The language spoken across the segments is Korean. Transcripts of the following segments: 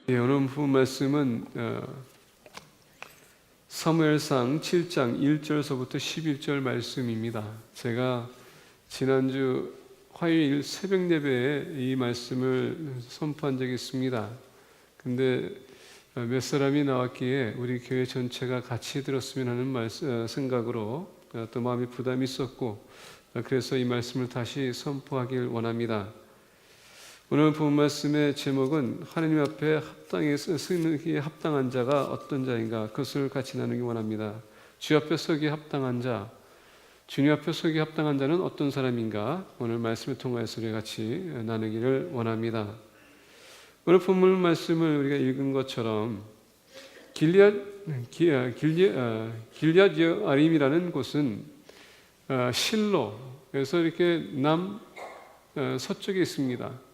오늘 본 말씀은 사무엘상 7장 1절서부터 11절 말씀입니다. 제가 지난주 화요일 새벽 예배에 이 말씀을 선포한 적이 있습니다. 근데 몇 사람이 나왔기에 우리 교회 전체가 같이 들었으면 하는 생각으로 또 마음이 부담이 있었고, 그래서 이 말씀을 다시 선포하길 원합니다. 오늘 본 말씀의 제목은 하나님 앞에 서기에 합당한 자가 어떤 자인가, 그것을 같이 나누기 원합니다. 주 앞에 서기에 합당한 자, 주님 앞에 서기에 합당한 자는 어떤 사람인가, 오늘 말씀을 통하여서 우리 같이 나누기를 원합니다. 오늘 본문 말씀을 우리가 읽은 것처럼 길앗 여아림이라는 곳은 실로, 그래서 이렇게 서쪽에 있습니다.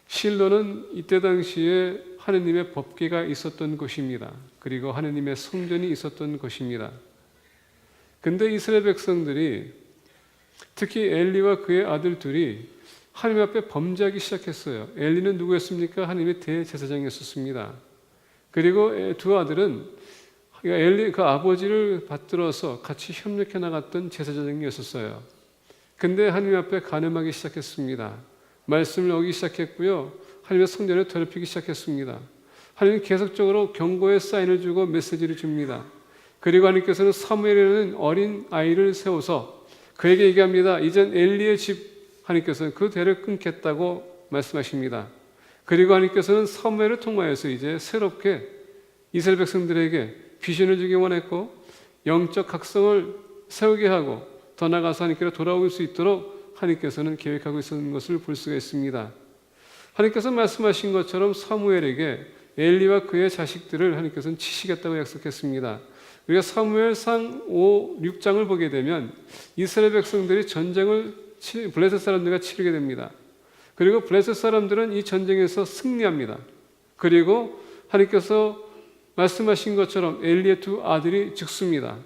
실로는 이때 당시에 하느님의 법궤가 있었던 곳입니다. 그리고 하느님의 성전이 있었던 곳입니다. 근데 이스라엘 백성들이, 특히 엘리와 그의 아들 둘이 하느님 앞에 범죄하기 시작했어요. 엘리는 누구였습니까? 하느님의 대제사장이었습니다. 그리고 두 아들은 엘리 그 아버지를 받들어서 같이 협력해 나갔던 제사장이었어요. 근데 하느님 앞에 간음하기 시작했습니다. 말씀을 어기기 시작했고요, 하나님의 성전을 더럽히기 시작했습니다. 하나님은 계속적으로 경고의 사인을 주고 메시지를 줍니다. 그리고 하나님께서는 사무엘이라는 어린 아이를 세워서 그에게 얘기합니다. 이젠 엘리의 집, 하나님께서는 그 대를 끊겠다고 말씀하십니다. 그리고 하나님께서는 사무엘을 통하여서 이제 새롭게 이스라엘 백성들에게 비전을 주기 원했고, 영적 각성을 세우게 하고 더 나아가서 하나님께로 돌아올 수 있도록 하나님께서는 계획하고 있었던 것을 볼 수가 있습니다. 하나님께서 말씀하신 것처럼 사무엘에게 엘리와 그의 자식들을 하나님께서는 치시겠다고 약속했습니다. 우리가 사무엘상 6장을 보게 되면 이스라엘 백성들이 전쟁을 블레셋 사람들과 치르게 됩니다. 그리고 블레셋 사람들은 이 전쟁에서 승리합니다. 그리고 하나님께서 말씀하신 것처럼 엘리의 두 아들이 죽습니다.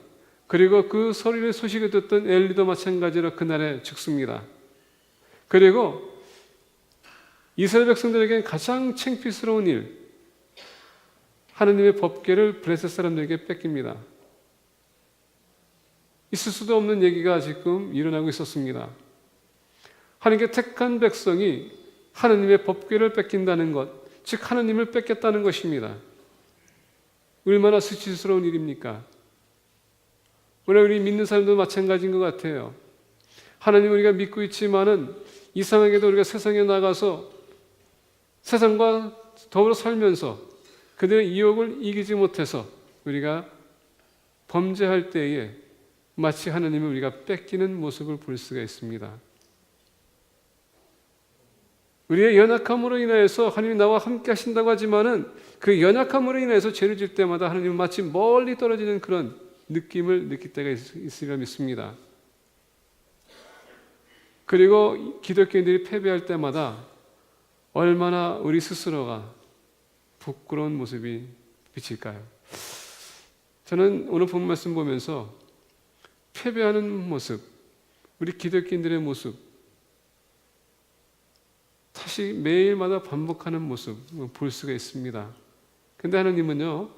그리고 그 소식을 듣던 엘리도 마찬가지로 그날에 죽습니다. 그리고 이스라엘 백성들에게 가장 창피스러운 일, 하나님의 법궤를 블레셋 사람들에게 뺏깁니다. 있을 수도 없는 얘기가 지금 일어나고 있었습니다. 하나님께 택한 백성이 하나님의 법궤를 뺏긴다는 것, 즉 하나님을 뺏겠다는 것입니다. 얼마나 수치스러운 일입니까? 오늘 우리 믿는 사람도 마찬가지인 것 같아요. 하나님 우리가 믿고 있지만은 이상하게도 우리가 세상에 나가서 세상과 더불어 살면서 그들의 유혹을 이기지 못해서 우리가 범죄할 때에 마치 하나님을 우리가 뺏기는 모습을 볼 수가 있습니다. 우리의 연약함으로 인하여서 하나님이 나와 함께 하신다고 하지만은 그 연약함으로 인해서 죄를 질 때마다 하나님은 마치 멀리 떨어지는 그런 느낌을 느낄 때가 있으리라 믿습니다. 그리고 기독교인들이 패배할 때마다 얼마나 우리 스스로가 부끄러운 모습이 비칠까요? 저는 오늘 본 말씀 보면서 패배하는 모습, 우리 기독교인들의 모습, 다시 매일마다 반복하는 모습 볼 수가 있습니다. 근데 하나님은요,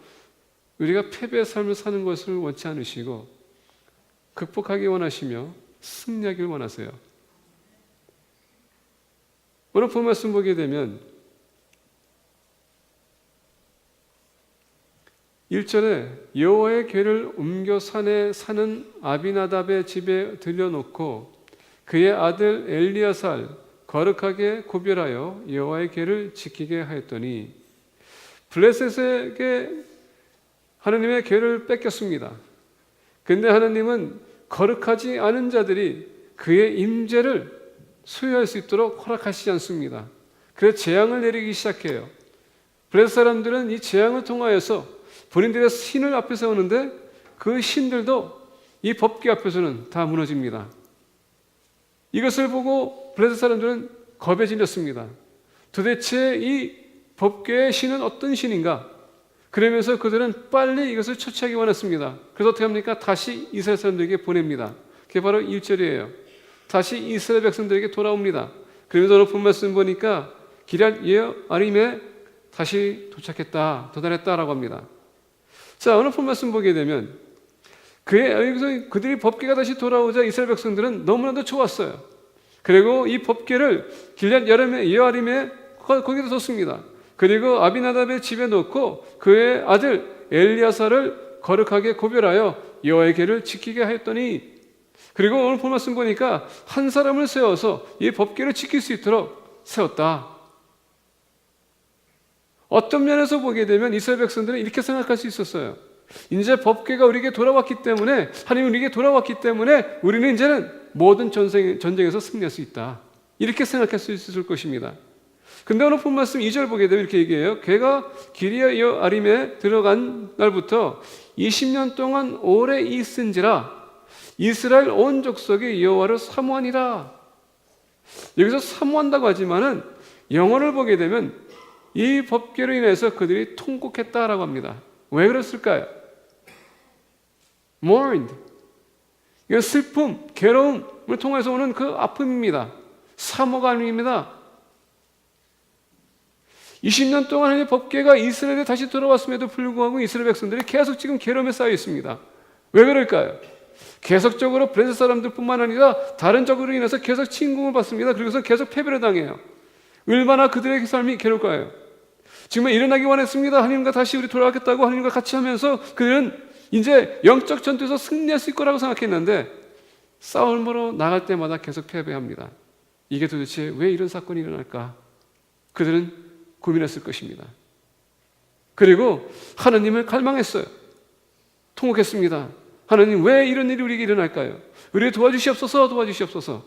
우리가 패배의 삶을 사는 것을 원치 않으시고 극복하기 원하시며 승리하길 원하세요. 오늘 본 말씀 보게 되면 1절에 여호와의 궤를 옮겨 산에 사는 아비나답의 집에 들여놓고 그의 아들 엘리야살 거룩하게 구별하여 여호와의 궤를 지키게 하였더니, 블레셋에게 하나님의 궤를 뺏겼습니다. 그런데 하나님은 거룩하지 않은 자들이 그의 임재를 소유할 수 있도록 허락하시지 않습니다. 그래서 재앙을 내리기 시작해요. 블레셋 사람들은 이 재앙을 통하여서 본인들의 신을 앞에 세우는데 그 신들도 이 법궤 앞에서는 다 무너집니다. 이것을 보고 블레셋 사람들은 겁에 질렸습니다. 도대체 이 법궤의 신은 어떤 신인가? 그러면서 그들은 빨리 이것을 처치하기 원했습니다. 그래서 어떻게 합니까? 다시 이스라엘 사람들에게 보냅니다. 그게 바로 1절이에요. 다시 이스라엘 백성들에게 돌아옵니다. 그러면서 오늘 본 말씀 보니까 길앗 여아림에 다시 도착했다, 도달했다라고 합니다. 자, 어느 말씀 보게 되면 여기서 그들이 법궤가 다시 돌아오자 이스라엘 백성들은 너무나도 좋았어요. 그리고 이 법궤를 길앗 여아림에 거기다 뒀습니다. 그리고 아비나답의 집에 놓고 그의 아들 엘리야사를 거룩하게 고별하여 여호와의 궤를 지키게 하였더니, 그리고 오늘 본 말씀 보니까 한 사람을 세워서 이 법궤를 지킬 수 있도록 세웠다. 어떤 면에서 보게 되면 이스라엘 백성들은 이렇게 생각할 수 있었어요. 이제 법궤가 우리에게 돌아왔기 때문에, 하나님이 우리에게 돌아왔기 때문에 우리는 이제는 모든 전쟁에서 승리할 수 있다, 이렇게 생각할 수 있을 것입니다. 근데 오늘 본 말씀 2절 보게 되면 이렇게 얘기해요. 걔가 기리앗 여아림에 들어간 날부터 20년 동안 오래 있은지라 이스라엘 온 족속이 여호와를 사모하니라. 여기서 사모한다고 하지만은 영어를 보게 되면 이 법궤로 인해서 그들이 통곡했다라고 합니다. 왜 그랬을까요? mourned. 이건 슬픔, 괴로움을 통해서 오는 그 아픔입니다. 사모가 아닙니다. 20년 동안 법궤가 이스라엘에 다시 돌아왔음에도 불구하고 이스라엘 백성들이 계속 지금 괴로움에 쌓여 있습니다. 왜 그럴까요? 계속적으로 브레스 사람들뿐만 아니라 다른 적으로 인해서 계속 침공을 받습니다. 그래서 계속 패배를 당해요. 얼마나 그들의 삶이 괴로울까요? 정말 일어나기 원했습니다. 하나님과 다시 우리 돌아가겠다고 하나님과 같이 하면서 그들은 이제 영적 전투에서 승리할 수 있을 거라고 생각했는데 싸움으로 나갈 때마다 계속 패배합니다. 이게 도대체 왜 이런 사건이 일어날까? 그들은 고민했을 것입니다. 그리고 하나님을 갈망했어요. 통곡했습니다. 하나님, 왜 이런 일이 우리에게 일어날까요? 우리 도와주시옵소서, 도와주시옵소서.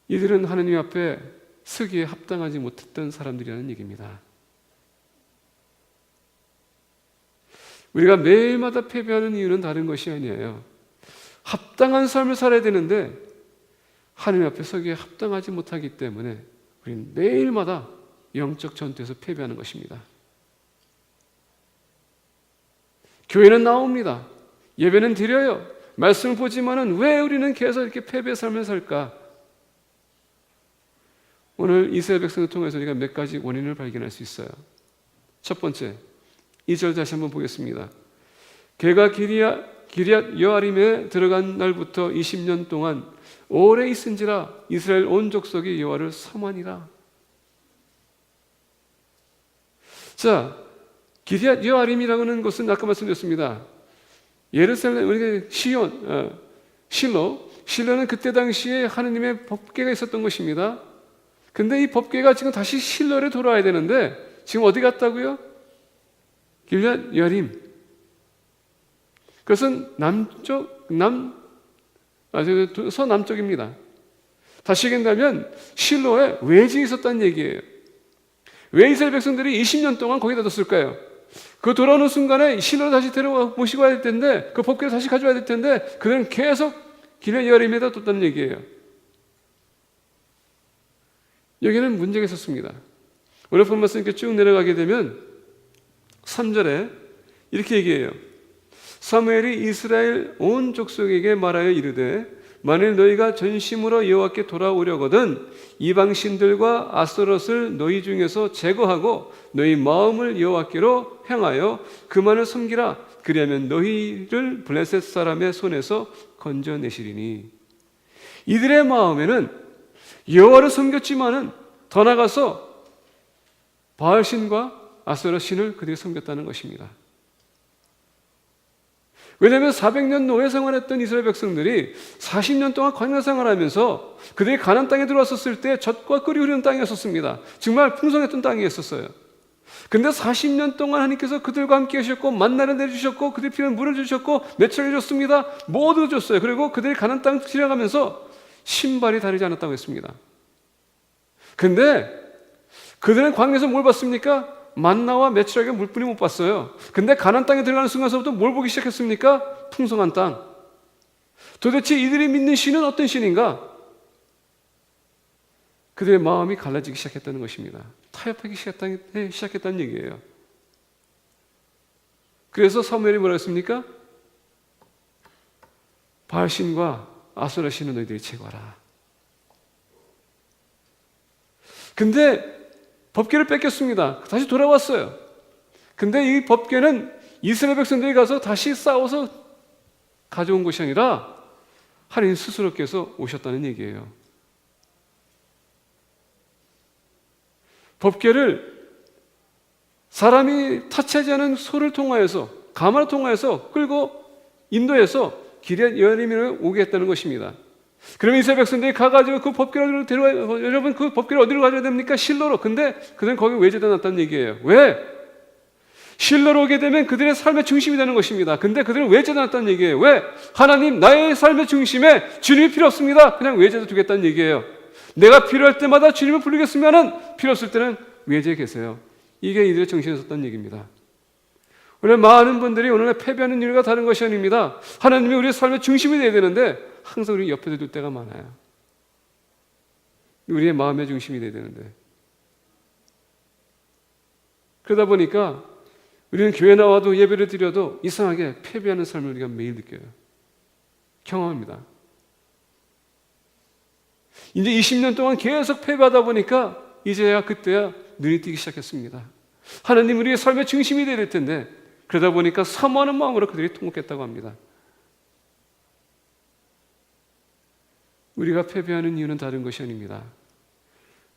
이들은 하나님 앞에 서기에 합당하지 못했던 사람들이라는 얘기입니다. 우리가 매일마다 패배하는 이유는 다른 것이 아니에요. 합당한 삶을 살아야 되는데 하나님 앞에 서기에 합당하지 못하기 때문에 우리는 매일마다 영적 전투에서 패배하는 것입니다. 교회는 나옵니다. 예배는 드려요. 말씀을 보지만은 왜 우리는 계속 이렇게 패배의 삶을 살까? 오늘 이스라엘 백성을 통해서 우리가 몇 가지 원인을 발견할 수 있어요. 첫 번째, 2절 다시 한번 보겠습니다. 걔가 기리앗 여아림에 들어간 날부터 20년 동안 오래 있은지라 이스라엘 온 족속이 여호와를 사모하니라. 자, 기리앗 여아림이라고 하는 것은 아까 말씀드렸습니다. 예루살렘, 우리가 실로는 그때 당시에 하나님의 법궤가 있었던 것입니다. 근데 이 법궤가 지금 다시 실로에 돌아와야 되는데 지금 어디 갔다고요? 기리앗 여아림. 그것은 서남쪽입니다. 다시 얘기한다면 실로에 외지에 있었다는 얘기예요. 왜 이스라엘 백성들이 20년 동안 거기다 뒀을까요? 그 돌아오는 순간에 실로를 다시 모시고 와야 될 텐데, 그 법궤를 다시 가져와야 될 텐데 그들은 계속 기리앗 여아림에다 뒀다는 얘기예요. 여기는 문제가 있었습니다. 오늘 본 말씀 이렇게 쭉 내려가게 되면 3절에 이렇게 얘기해요. 사무엘이 이스라엘 온 족속에게 말하여 이르되 만일 너희가 전심으로 여호와께 돌아오려거든 이방신들과 아스토롯을 너희 중에서 제거하고 너희 마음을 여호와께로 향하여 그만을 섬기라. 그리하면 너희를 블레셋 사람의 손에서 건져내시리니. 이들의 마음에는 여호와를 섬겼지만은 더 나아가서 바알신과 아스토롯 신을 그들이 섬겼다는 것입니다. 왜냐하면 400년 노예 생활했던 이스라엘 백성들이 40년 동안 광야 생활하면서 그들이 가나안 땅에 들어왔었을 때 젖과 꿀이 흐르는 땅이었습니다. 정말 풍성했던 땅이었어요. 근데 40년 동안 하나님께서 그들과 함께 하셨고 만나를 내주셨고 그들 필요한 물을 주셨고 매출을 줬습니다. 모두 줬어요. 그리고 그들이 가나안 땅 지나가면서 신발이 다르지 않았다고 했습니다. 근데 그들은 광야에서 뭘 봤습니까? 만나와 매출하게 물뿐이 못 봤어요. 근데 가나안 땅에 들어가는 순간서부터 뭘 보기 시작했습니까? 풍성한 땅. 도대체 이들이 믿는 신은 어떤 신인가? 그들의 마음이 갈라지기 시작했다는 것입니다. 타협하기 시작했다는 얘기예요. 그래서 사무엘이 뭐라 했습니까? 바알신과 아스토라 신은 너희들이 제거하라. 근데 법궤를 뺏겼습니다. 다시 돌아왔어요. 근데 이 법궤는 이스라엘 백성들이 가서 다시 싸워서 가져온 것이 아니라 하나님 스스로께서 오셨다는 얘기예요. 법궤를 사람이 타치하지 않은 소를 통하여서, 가마를 통하여서 끌고 인도해서 기럇 여리미로 오게 했다는 것입니다. 그러면 이스라엘 백성들이 가가지고 그 법궤를 데려와요. 여러분, 그 법궤를 어디로 가져야 됩니까? 실로로. 근데 그들은 거기 외제다 놨다는 얘기예요. 왜? 실로로 오게 되면 그들의 삶의 중심이 되는 것입니다. 근데 그들은 외제다 놨다는 얘기예요. 왜? 하나님, 나의 삶의 중심에 주님이 필요 없습니다. 그냥 외제도 두겠다는 얘기예요. 내가 필요할 때마다 주님을 부르겠으면 필요 없을 때는 외제에 계세요. 이게 이들의 정신에 섰다는 얘기입니다. 오늘 많은 분들이 오늘 패배하는 이유가 다른 것이 아닙니다. 하나님이 우리의 삶의 중심이 되어야 되는데 항상 우리 옆에 둘 때가 많아요. 우리의 마음의 중심이 되어야 되는데, 그러다 보니까 우리는 교회 나와도 예배를 드려도 이상하게 패배하는 삶을 우리가 매일 느껴요. 경험합니다. 이제 20년 동안 계속 패배하다 보니까 이제야 그때야 눈이 뜨기 시작했습니다. 하나님, 우리의 삶의 중심이 되어야 될 텐데, 그러다 보니까 사모하는 마음으로 그들이 통곡했다고 합니다. 우리가 패배하는 이유는 다른 것이 아닙니다.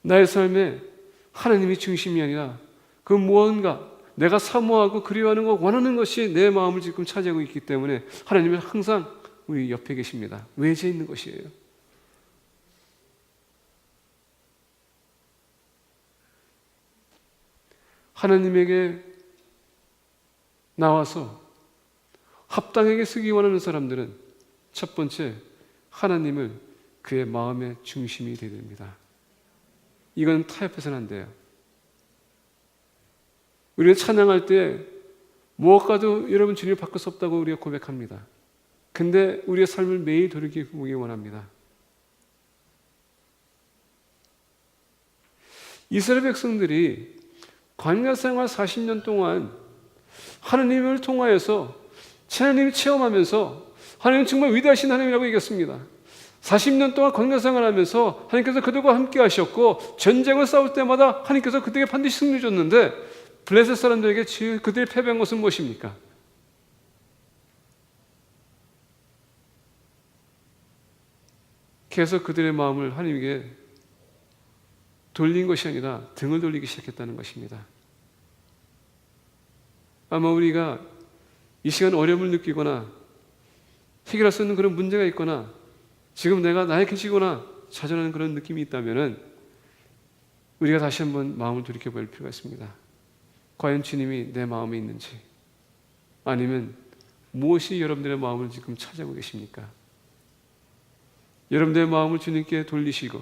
나의 삶에 하나님이 중심이 아니라 그 무언가 내가 사모하고 그리워하는 것, 원하는 것이 내 마음을 지금 차지하고 있기 때문에 하나님은 항상 우리 옆에 계십니다. 외제에 있는 것이에요. 하나님에게 나와서 합당하게 쓰기 원하는 사람들은 첫 번째, 하나님을 그의 마음의 중심이 되어야 됩니다. 이건 타협해서는 안 돼요. 우리가 찬양할 때 무엇과도 여러분 주님을 바꿀 수 없다고 우리가 고백합니다. 근데 우리의 삶을 매일 돌이켜보기 원합니다. 이스라엘 백성들이 광야 생활 40년 동안 하나님을 통하여서 하나님을 체험하면서 하나님은 정말 위대하신 하나님이라고 얘기했습니다. 40년 동안 광야 생활하면서 하나님께서 그들과 함께 하셨고 전쟁을 싸울 때마다 하나님께서 그들에게 반드시 승리 줬는데 블레셋 사람들에게 그들이 패배한 것은 무엇입니까? 계속 그들의 마음을 하나님에게 돌린 것이 아니라 등을 돌리기 시작했다는 것입니다. 아마 우리가 이 시간 어려움을 느끼거나 해결할 수 없는 그런 문제가 있거나 지금 내가 나약해지거나 좌절하는 그런 느낌이 있다면 우리가 다시 한번 마음을 돌이켜볼 필요가 있습니다. 과연 주님이 내 마음에 있는지, 아니면 무엇이 여러분들의 마음을 지금 차지하고 계십니까? 여러분들의 마음을 주님께 돌리시고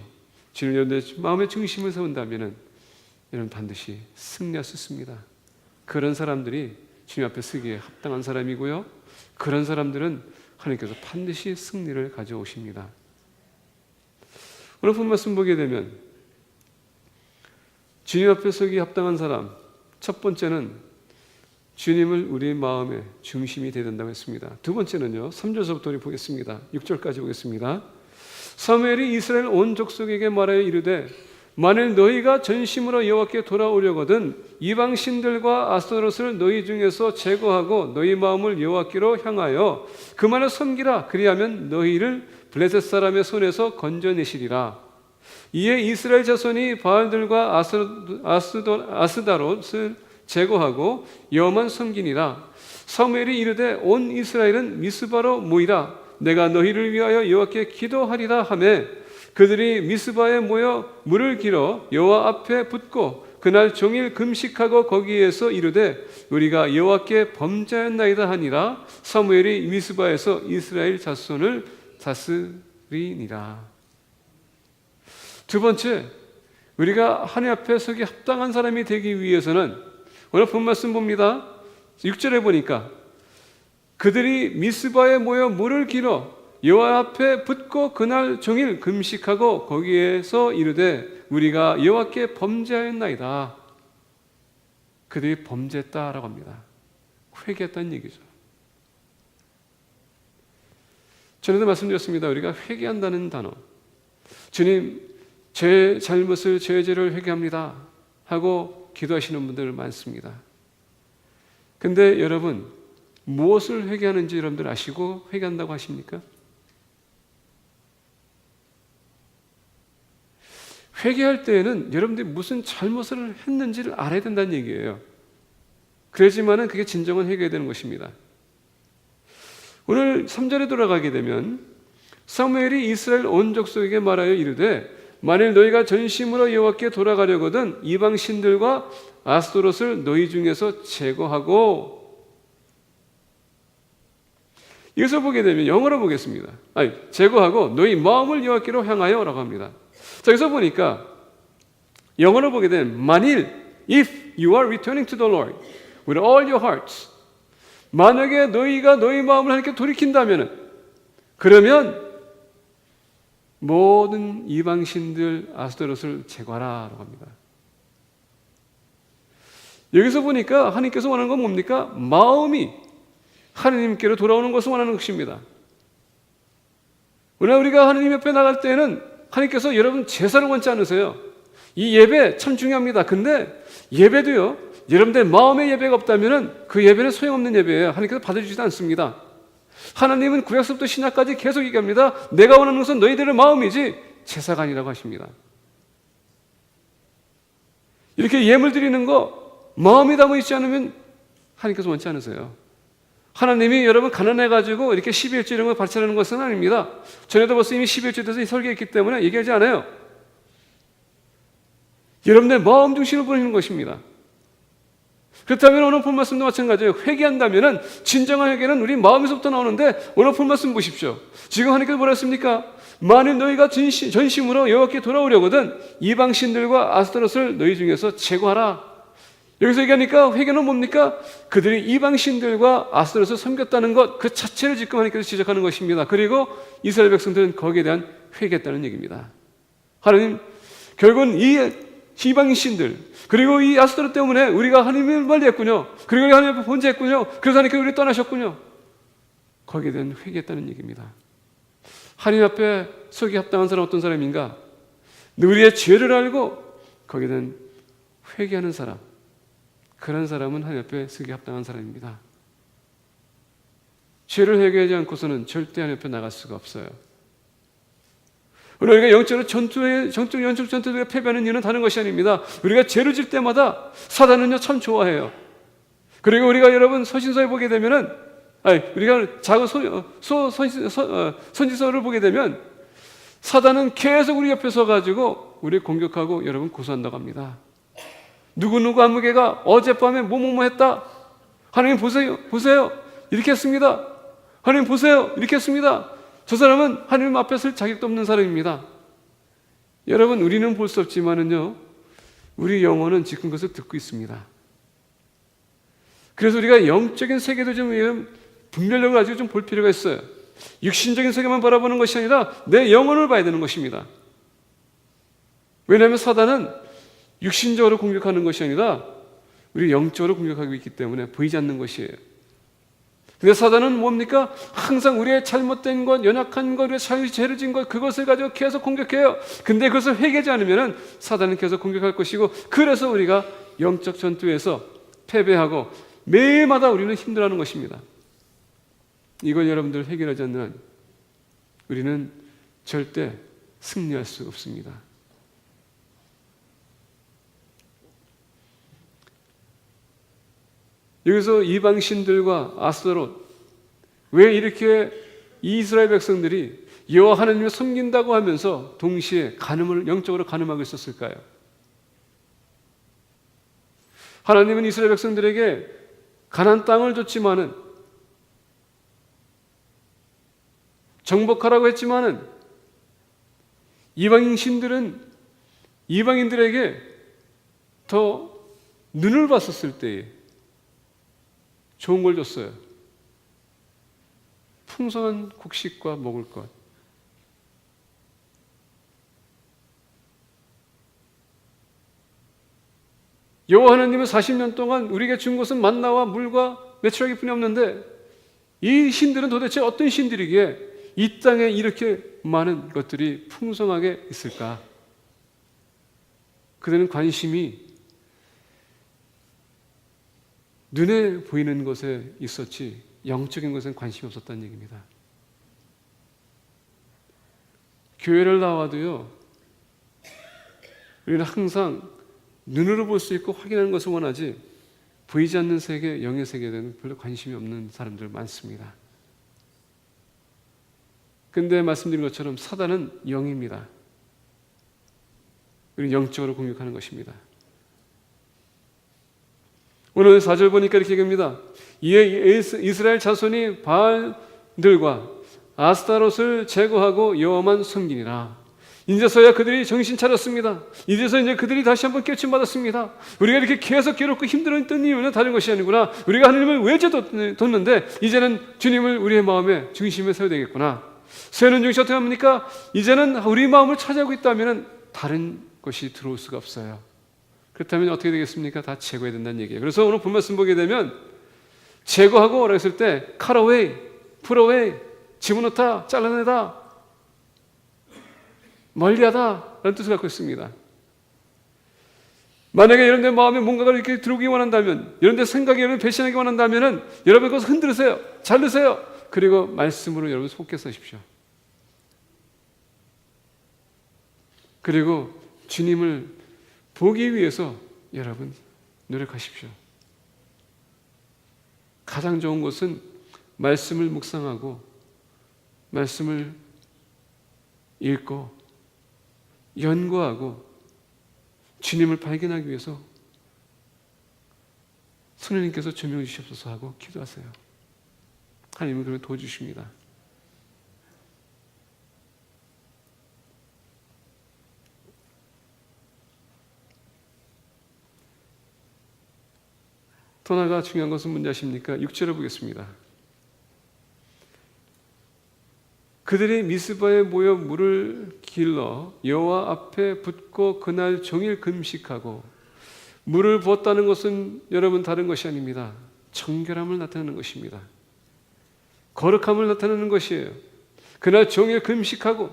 주님 여러분들의 마음의 중심을 세운다면 여러분 반드시 승리할 수 있습니다. 그런 사람들이 주님 앞에 서기에 합당한 사람이고요, 그런 사람들은 하나님께서 반드시 승리를 가져오십니다. 오늘 본 말씀 보게 되면 주님 앞에 서기에 합당한 사람, 첫 번째는 주님을 우리의 마음의 중심이 되어야 된다고 했습니다. 두 번째는요, 3절서부터 우리 보겠습니다. 6절까지 보겠습니다. 사무엘이 이스라엘 온 족속에게 말하여 이르되 만일 너희가 전심으로 여호와께 돌아오려거든 이방 신들과 아스토롯을 너희 중에서 제거하고 너희 마음을 여호와께로 향하여 그만을 섬기라. 그리하면 너희를 블레셋 사람의 손에서 건져내시리라. 이에 이스라엘 자손이 바알들과 아스다롯을 제거하고 여호와만 섬기니라. 사무엘이 이르되 온 이스라엘은 미스바로 모이라. 내가 너희를 위하여 여호와께 기도하리라 하매 그들이 미스바에 모여 물을 길어 여호와 앞에 붓고 그날 종일 금식하고 거기에서 이르되 우리가 여호와께 범죄하였나이다 하니라. 사무엘이 미스바에서 이스라엘 자손을 다스리니라. 두 번째, 우리가 하나님 앞에 서기 합당한 사람이 되기 위해서는 오늘 본 말씀 봅니다. 6절에 보니까 그들이 미스바에 모여 물을 길어 여호와 앞에 붓고 그날 종일 금식하고 거기에서 이르되 우리가 여호와께 범죄하였나이다. 그들이 범죄했다라고 합니다. 회개했다는 얘기죠. 전에도 말씀드렸습니다. 우리가 회개한다는 단어, 주님 제 잘못을, 제 죄를 회개합니다 하고 기도하시는 분들 많습니다. 근데 여러분, 무엇을 회개하는지 여러분들 아시고 회개한다고 하십니까? 회개할 때에는 여러분들이 무슨 잘못을 했는지를 알아야 된다는 얘기예요. 그래야지만은 그게 진정한 회개가 되는 것입니다. 오늘 3절에 돌아가게 되면 사무엘이 이스라엘 온 족속에게 말하여 이르되 만일 너희가 전심으로 여호와께 돌아가려거든 이방 신들과 아스토롯을 너희 중에서 제거하고, 이것을 보게 되면 영어로 보겠습니다. 제거하고 너희 마음을 여호와께로 향하여 라고 합니다. 자, 여기서 보니까 영어로 보게 되면 만일 if you are returning to the Lord with all your hearts, 만약에 너희가 너희 마음을 하나님께 돌이킨다면 그러면 모든 이방신들 아스토롯을 제거하라 라고 합니다. 여기서 보니까 하나님께서 원하는 건 뭡니까? 마음이 하나님께로 돌아오는 것을 원하는 것입니다. 오늘 우리가 하나님 옆에 나갈 때는 하나님께서 여러분 제사를 원치 않으세요. 이 예배 참 중요합니다. 근데 예배도요, 여러분들 마음의 예배가 없다면 그 예배는 소용없는 예배예요. 하나님께서 받아주지도 않습니다. 하나님은 구약서부터 신약까지 계속 얘기합니다. 내가 원하는 것은 너희들의 마음이지 제사가 아니라고 하십니다. 이렇게 예물 드리는 거 마음이 담아 있지 않으면 하나님께서 원치 않으세요. 하나님이 여러분 가난해가지고 이렇게 12일째 이런 걸 바치라는 것은 아닙니다. 전에도 벌써 이미 12일째 돼서 설계했기 때문에 얘기하지 않아요. 여러분의 마음 중심을 보이는 것입니다. 그렇다면 오늘 본 말씀도 마찬가지예요. 회개한다면 진정한 회개는 우리 마음에서부터 나오는데 오늘 본 말씀 보십시오. 지금 하나님께서 뭐라 했습니까? 만일 너희가 전심으로 여호와께 돌아오려거든 이방 신들과 아스토롯을 너희 중에서 제거하라. 여기서 얘기하니까 회개는 뭡니까? 그들이 이방 신들과 아스토롯을 섬겼다는 것 그 자체를 지금 하나님께서 지적하는 것입니다. 그리고 이스라엘 백성들은 거기에 대한 회개했다는 얘기입니다. 하나님, 결국은 이 이방 신들 그리고 이 아스토롯 때문에 우리가 하나님을 멀리했군요. 그리고 하나님 앞에 범죄했군요. 그래서 하나님께서 우리를 떠나셨군요. 거기에 대한 회개했다는 얘기입니다. 하나님 앞에 서기 합당한 사람 어떤 사람인가? 우리의 죄를 알고 거기에 대한 회개하는 사람, 그런 사람은 하나님 앞에 서기 합당한 사람입니다. 죄를 회개하지 않고서는 절대 하나님 앞에 나갈 수가 없어요. 우리가 영적으로 영적 전투에 패배하는 이유는 다른 것이 아닙니다. 우리가 죄를 질 때마다 사단은요 참 좋아해요. 그리고 우리가 여러분 서신서에 보게 되면은, 우리가 작은 선지서를 보게 되면 사단은 계속 우리 옆에 서가지고 우리 공격하고 여러분 고소한다고 합니다. 누구누구 아무개가 어젯밤에 뭐뭐뭐 했다. 하나님 보세요, 보세요. 이렇게 했습니다. 하나님 보세요, 이렇게 했습니다. 저 사람은 하나님 앞에 설 자격도 없는 사람입니다. 여러분, 우리는 볼 수 없지만은요, 우리 영혼은 지금 그것을 듣고 있습니다. 그래서 우리가 영적인 세계도 좀 분별력을 가지고 좀 볼 필요가 있어요. 육신적인 세계만 바라보는 것이 아니라 내 영혼을 봐야 되는 것입니다. 왜냐하면 사단은 육신적으로 공격하는 것이 아니라 우리 영적으로 공격하고 있기 때문에 보이지 않는 것이에요. 근데 사단은 뭡니까? 항상 우리의 잘못된 것, 연약한 것, 우리의 죄를 진 것, 그것을 가지고 계속 공격해요. 근데 그것을 회개하지 않으면 사단은 계속 공격할 것이고, 그래서 우리가 영적 전투에서 패배하고 매일마다 우리는 힘들어하는 것입니다. 이걸 여러분들 해결하지 않는 한 우리는 절대 승리할 수 없습니다. 여기서 이방신들과 아스토롯, 왜 이렇게 이스라엘 백성들이 여호와 하나님을 섬긴다고 하면서 동시에 영적으로 간음하고 있었을까요? 하나님은 이스라엘 백성들에게 가나안 땅을 줬지만은, 정복하라고 했지만은, 이방인들에게 더 눈을 봤었을 때에 좋은 걸 줬어요. 풍성한 곡식과 먹을 것. 여호와 하나님은 40년 동안 우리에게 준 것은 만나와 물과 메추라기 뿐이 없는데, 이 신들은 도대체 어떤 신들이기에 이 땅에 이렇게 많은 것들이 풍성하게 있을까? 그들은 관심이 눈에 보이는 것에 있었지 영적인 것엔 관심이 없었다는 얘기입니다. 교회를 나와도요, 우리는 항상 눈으로 볼 수 있고 확인하는 것을 원하지 보이지 않는 세계, 영의 세계에 대한 별로 관심이 없는 사람들 많습니다. 근데 말씀드린 것처럼 사단은 영입니다. 우리는 영적으로 공격하는 것입니다. 오늘 4절 보니까 이렇게 얘기합니다. 이에 이스라엘 자손이 바알들과 아스타롯을 제거하고 여호와만 섬기니라. 이제서야 그들이 정신 차렸습니다. 이제서 이제 그들이 다시 한번 깨우침 받았습니다. 우리가 이렇게 계속 괴롭고 힘들었던 이유는 다른 것이 아니구나. 우리가 하나님을 외제 뒀는데 이제는 주님을 우리의 마음의 중심에 세워야 되겠구나. 세우는 중심 어떻게 합니까? 이제는 우리 마음을 차지하고 있다면 다른 것이 들어올 수가 없어요. 그렇다면 어떻게 되겠습니까? 다 제거해야 된다는 얘기예요. 그래서 오늘 본 말씀 보게 되면 제거하고 라고 했을 때 cut away, put away, 집어넣다, 잘라내다, 멀리하다 라는 뜻을 갖고 있습니다. 만약에 여러분의 마음에 뭔가가 이렇게 들어오기 원한다면, 여러분의 생각이 여러분 배신하기 원한다면 여러분 그것을 흔들으세요. 자르세요. 그리고 말씀으로 여러분 속게 서십시오. 그리고 주님을 보기 위해서 여러분 노력하십시오. 가장 좋은 것은 말씀을 묵상하고 말씀을 읽고 연구하고 주님을 발견하기 위해서 성령님께서 조명해 주시옵소서 하고 기도하세요. 하나님은 그걸 도와주십니다. 더 나아가 중요한 것은 뭔지 아십니까? 6절을 보겠습니다. 그들이 미스바에 모여 물을 길러 여호와 앞에 붓고 그날 종일 금식하고, 물을 부었다는 것은 여러분 다른 것이 아닙니다. 정결함을 나타내는 것입니다. 거룩함을 나타내는 것이에요. 그날 종일 금식하고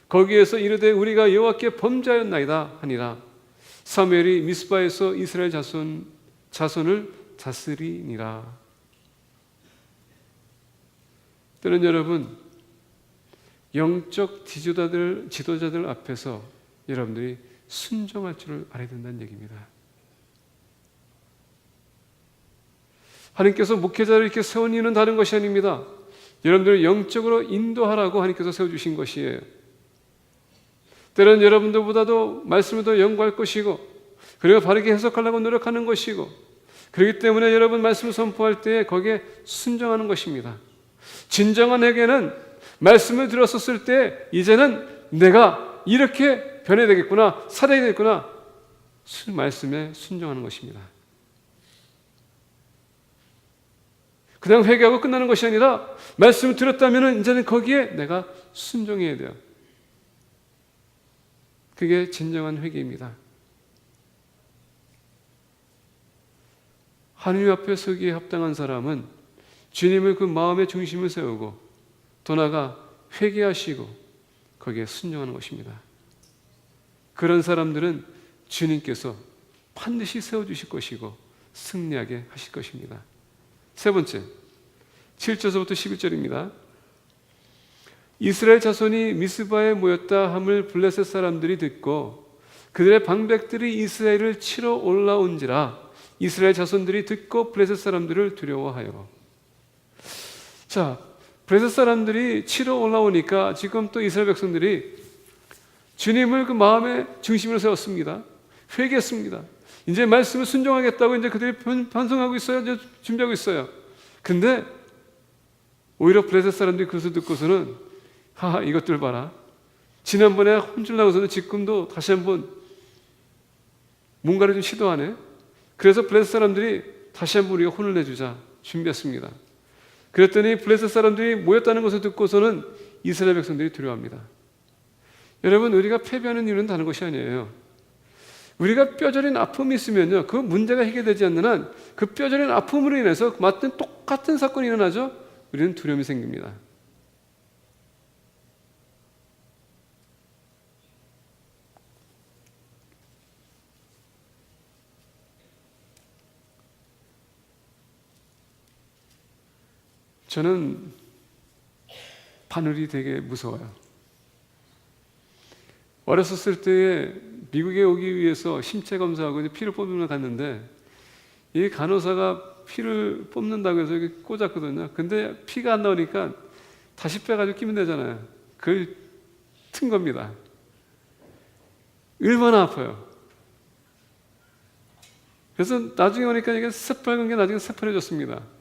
거기에서 이르되 우리가 여호와께 범죄하였나이다 하니라. 사무엘이 미스바에서 이스라엘 자손을 다스리니라. 때는 여러분 영적 지도자들 앞에서 여러분들이 순종할 줄을 알아야 된다는 얘기입니다. 하나님께서 목회자를 이렇게 세운 이유는 다른 것이 아닙니다. 여러분들을 영적으로 인도하라고 하나님께서 세워주신 것이에요. 때로는 여러분들보다도 말씀을 더 연구할 것이고, 그리고 바르게 해석하려고 노력하는 것이고, 그렇기 때문에 여러분 말씀을 선포할 때 거기에 순종하는 것입니다. 진정한 회개는 말씀을 들었었을 때 이제는 내가 이렇게 변해야 되겠구나, 살아야 되겠구나, 말씀에 순종하는 것입니다. 그냥 회개하고 끝나는 것이 아니라 말씀을 들었다면 이제는 거기에 내가 순종해야 돼요. 그게 진정한 회개입니다. 하나님 앞에 서기에 합당한 사람은 주님을 그 마음의 중심을 세우고 더 나아가 회개하시고 거기에 순종하는 것입니다. 그런 사람들은 주님께서 반드시 세워주실 것이고 승리하게 하실 것입니다. 세 번째, 7절부터 11절입니다. 이스라엘 자손이 미스바에 모였다 함을 블레셋 사람들이 듣고 그들의 방백들이 이스라엘을 치러 올라온지라. 이스라엘 자손들이 듣고 블레셋 사람들을 두려워하여. 자, 블레셋 사람들이 치러 올라오니까 지금 또 이스라엘 백성들이 주님을 그 마음의 중심으로 세웠습니다. 회개했습니다. 이제 말씀을 순종하겠다고 이제 그들이 반성하고 있어요. 이제 준비하고 있어요. 근데 오히려 블레셋 사람들이 그것을 듣고서는 하하, 이것들 봐라. 지난번에 혼쭐 나고서는 지금도 다시 한번 뭔가를 좀 시도하네. 그래서 블레셋 사람들이 다시 한번 우리가 혼을 내주자 준비했습니다. 그랬더니 블레셋 사람들이 모였다는 것을 듣고서는 이스라엘 백성들이 두려워합니다. 여러분, 우리가 패배하는 이유는 다른 것이 아니에요. 우리가 뼈저린 아픔이 있으면요, 그 문제가 해결되지 않는 한 그 뼈저린 아픔으로 인해서 맞든 똑같은 사건이 일어나죠. 우리는 두려움이 생깁니다. 저는 바늘이 되게 무서워요. 어렸을 때에 미국에 오기 위해서 심체 검사하고 이제 피를 뽑으러 갔는데 이 간호사가 피를 뽑는다고 해서 이렇게 꽂았거든요. 근데 피가 안 나오니까 다시 빼가지고 끼면 되잖아요. 그걸 튼 겁니다. 얼마나 아파요. 그래서 나중에 오니까 이게 새빨간 게 나중에 새파래졌습니다.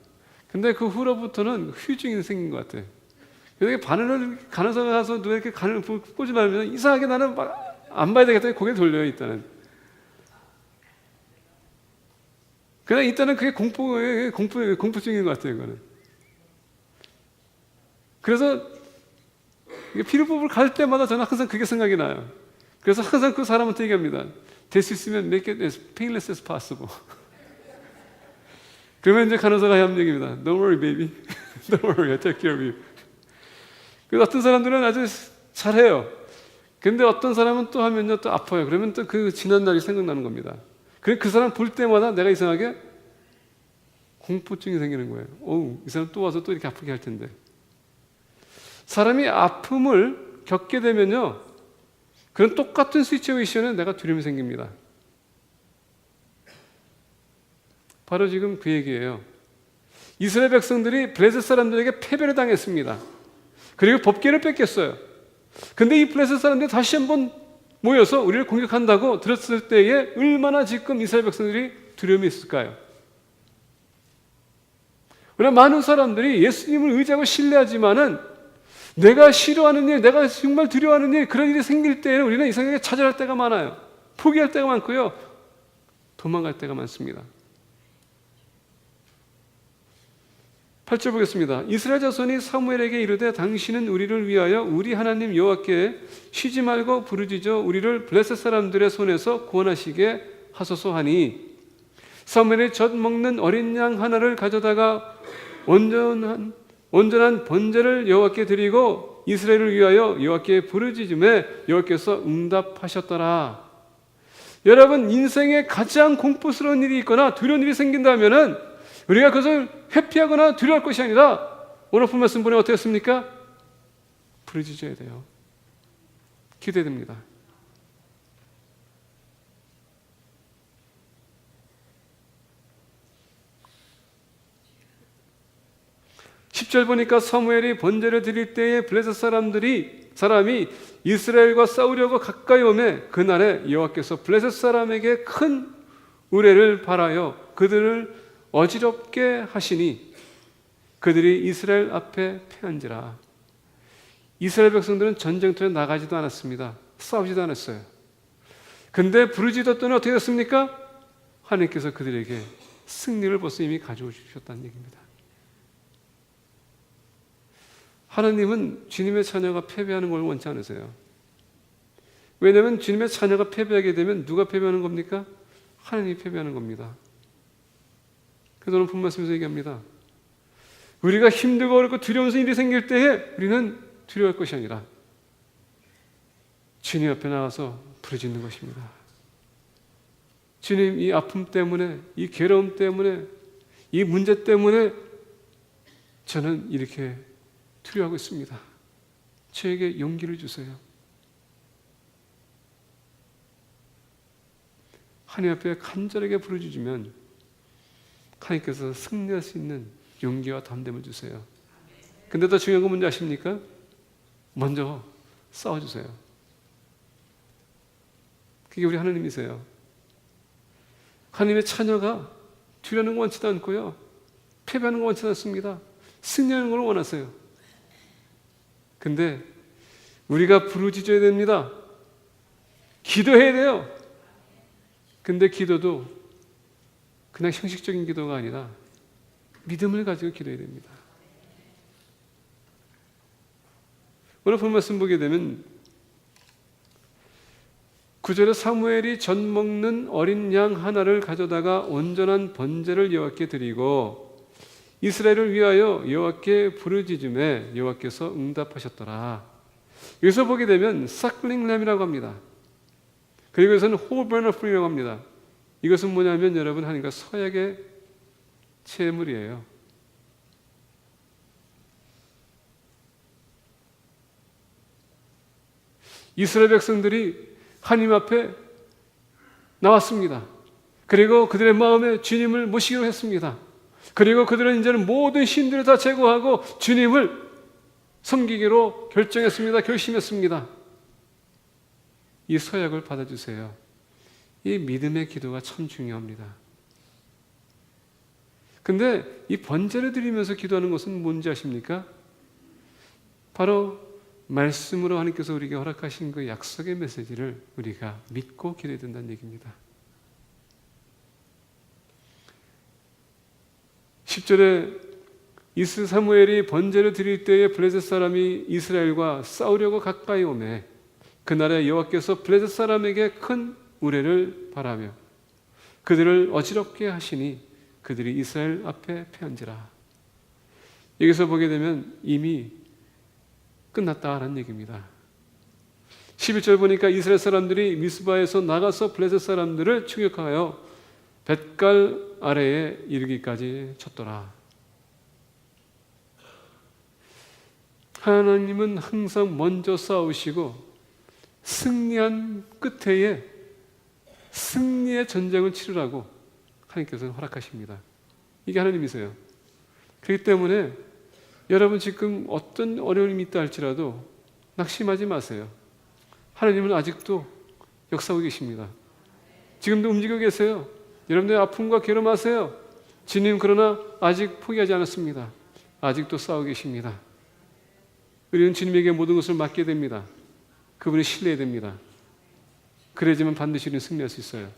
근데 그 후로부터는 후유증이 생긴 것 같아요. 그래서 바늘을 간호사가 가서 누가 이렇게 간을 꽂지 말면 이상하게 나는 막 안 봐야 되겠다 고개 돌려요. 일단은. 그냥 일단은 그게 공포증인 것 같아요. 이거는. 그래서 피를 뽑으러 갈 때마다 저는 항상 그게 생각이 나요. 그래서 항상 그 사람한테 얘기합니다. 될 수 있으면 make it as painless as possible. 그러면 이제 간호사가 하는 얘기입니다. Don't worry, baby. Don't worry, I'll take care of you. 그래서 어떤 사람들은 아주 잘해요. 근데 어떤 사람은 또 하면요, 또 아파요. 그러면 또 그 지난 날이 생각나는 겁니다. 그 사람 볼 때마다 내가 이상하게 공포증이 생기는 거예요. 어우, 이 사람 또 와서 또 이렇게 아프게 할 텐데. 사람이 아픔을 겪게 되면요, 그런 똑같은 시츄에이션에 내가 두려움이 생깁니다. 바로 지금 그 얘기예요. 이스라엘 백성들이 블레셋 사람들에게 패배를 당했습니다. 그리고 법궤를 뺏겼어요. 근데 이 블레셋 사람들이 다시 한번 모여서 우리를 공격한다고 들었을 때에 얼마나 지금 이스라엘 백성들이 두려움이 있을까요? 그러나 많은 사람들이 예수님을 의지하고 신뢰하지만은 내가 싫어하는 일, 내가 정말 두려워하는 일, 그런 일이 생길 때에는 우리는 이상하게 좌절할 때가 많아요. 포기할 때가 많고요. 도망갈 때가 많습니다. 8절 보겠습니다. 이스라엘 자손이 사무엘에게 이르되 당신은 우리를 위하여 우리 하나님 여호와께 쉬지 말고 부르짖어 우리를 블레셋 사람들의 손에서 구원하시게 하소서 하니 사무엘이 젖 먹는 어린 양 하나를 가져다가 온전한 번제를 여호와께 드리고 이스라엘을 위하여 여호와께 부르짖음에 여호와께서 응답하셨더라. 여러분, 인생에 가장 공포스러운 일이 있거나 두려운 일이 생긴다면은 우리가 그것을 회피하거나 두려워할 것이 아니라 오늘 본 말씀 보니 어떻습니까? 부르짖어야 돼요. 기도해야 됩니다. (10절) 보니까 사무엘이 번제를 드릴 때에 블레셋 사람이 이스라엘과 싸우려고 가까이 오매 그날에 여호와께서 블레셋 사람에게 큰 우레를 발하여 그들을 어지럽게 하시니 그들이 이스라엘 앞에 패한지라. 이스라엘 백성들은 전쟁터에 나가지도 않았습니다. 싸우지도 않았어요. 근데 부르짖었더니 어떻게 됐습니까? 하나님께서 그들에게 승리를 벌써 이미 가져오 주셨다는 얘기입니다. 하나님은 주님의 자녀가 패배하는 걸 원치 않으세요. 왜냐하면 주님의 자녀가 패배하게 되면 누가 패배하는 겁니까? 하나님이 패배하는 겁니다. 그래서 오늘 본 말씀에서 얘기합니다. 우리가 힘들고 어렵고 두려운 일이 생길 때에 우리는 두려워할 것이 아니라 주님 앞에 나가서 부르짖는 것입니다. 주님, 이 아픔 때문에, 이 괴로움 때문에, 이 문제 때문에 저는 이렇게 두려워하고 있습니다. 저에게 용기를 주세요. 하나님 앞에 간절하게 부르짖으면 하나님께서 승리할 수 있는 용기와 담대함을 주세요. 근데 더 중요한 건 뭔지 아십니까? 먼저 싸워주세요. 그게 우리 하나님이세요. 하나님의 자녀가 두려는 거 원치도 않고요, 패배하는 거 원치도 않습니다. 승리하는 걸 원하세요. 근데 우리가 부르짖어야 됩니다. 기도해야 돼요. 근데 기도도 그냥 형식적인 기도가 아니라 믿음을 가지고 기도해야 됩니다. 오늘 본 말씀 보게 되면 9절에 사무엘이 젖 먹는 어린 양 하나를 가져다가 온전한 번제를 여호와께 드리고 이스라엘을 위하여 여호와께 부르짖음에 여호와께서 응답하셨더라. 여기서 보게 되면 사클링 램이라고 합니다. 그리고 여기서는 홀 버너 프리라고 합니다. 이것은 뭐냐면 여러분, 하나님과 서약의 제물이에요. 이스라엘 백성들이 하나님 앞에 나왔습니다. 그리고 그들의 마음에 주님을 모시기로 했습니다. 그리고 그들은 이제는 모든 신들을 다 제거하고 주님을 섬기기로 결정했습니다. 결심했습니다. 이 서약을 받아주세요. 이 믿음의 기도가 참 중요합니다. 근데 이 번제를 드리면서 기도하는 것은 뭔지 아십니까? 바로 말씀으로 하나님께서 우리에게 허락하신 그 약속의 메시지를 우리가 믿고 기도해야 된다는 얘기입니다. 10절에 이스 사무엘이 번제를 드릴 때에 블레셋 사람이 이스라엘과 싸우려고 가까이 오매 그날에 여호와께서 블레셋 사람에게 큰 우레를 바라며 그들을 어지럽게 하시니 그들이 이스라엘 앞에 패한지라. 여기서 보게 되면 이미 끝났다라는 얘기입니다. 11절 보니까 이스라엘 사람들이 미스바에서 나가서 블레셋 사람들을 추격하여 벳갈 아래에 이르기까지 쳤더라. 하나님은 항상 먼저 싸우시고 승리한 끝에 승리의 전쟁을 치르라고 하나님께서는 허락하십니다. 이게 하나님이세요. 그렇기 때문에 여러분 지금 어떤 어려움이 있다 할지라도 낙심하지 마세요. 하나님은 아직도 역사하고 계십니다. 지금도 움직이고 계세요. 여러분들의 아픔과 괴로움하세요. 주님 그러나 아직 포기하지 않았습니다. 아직도 싸우고 계십니다. 우리는 주님에게 모든 것을 맡게 됩니다. 그분을 신뢰해야 됩니다. 그래야지만 반드시 우리는 승리할 수 있어요.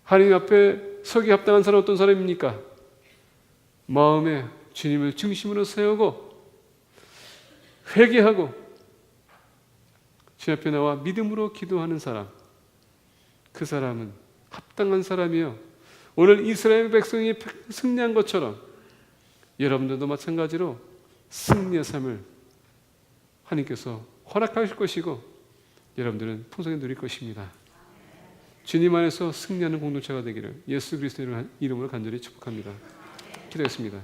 하나님 앞에 서기 합당한 사람은 어떤 사람입니까? 마음에 주님을 중심으로 세우고 회개하고 주님 앞에 나와 믿음으로 기도하는 사람, 그 사람은 합당한 사람이요. 오늘 이스라엘 백성이 승리한 것처럼 여러분들도 마찬가지로 승리의 삶을 하나님께서 허락하실 것이고 여러분들은 풍성히 누릴 것입니다. 주님 안에서 승리하는 공동체가 되기를 예수 그리스도의 이름으로 간절히 축복합니다. 기도했습니다.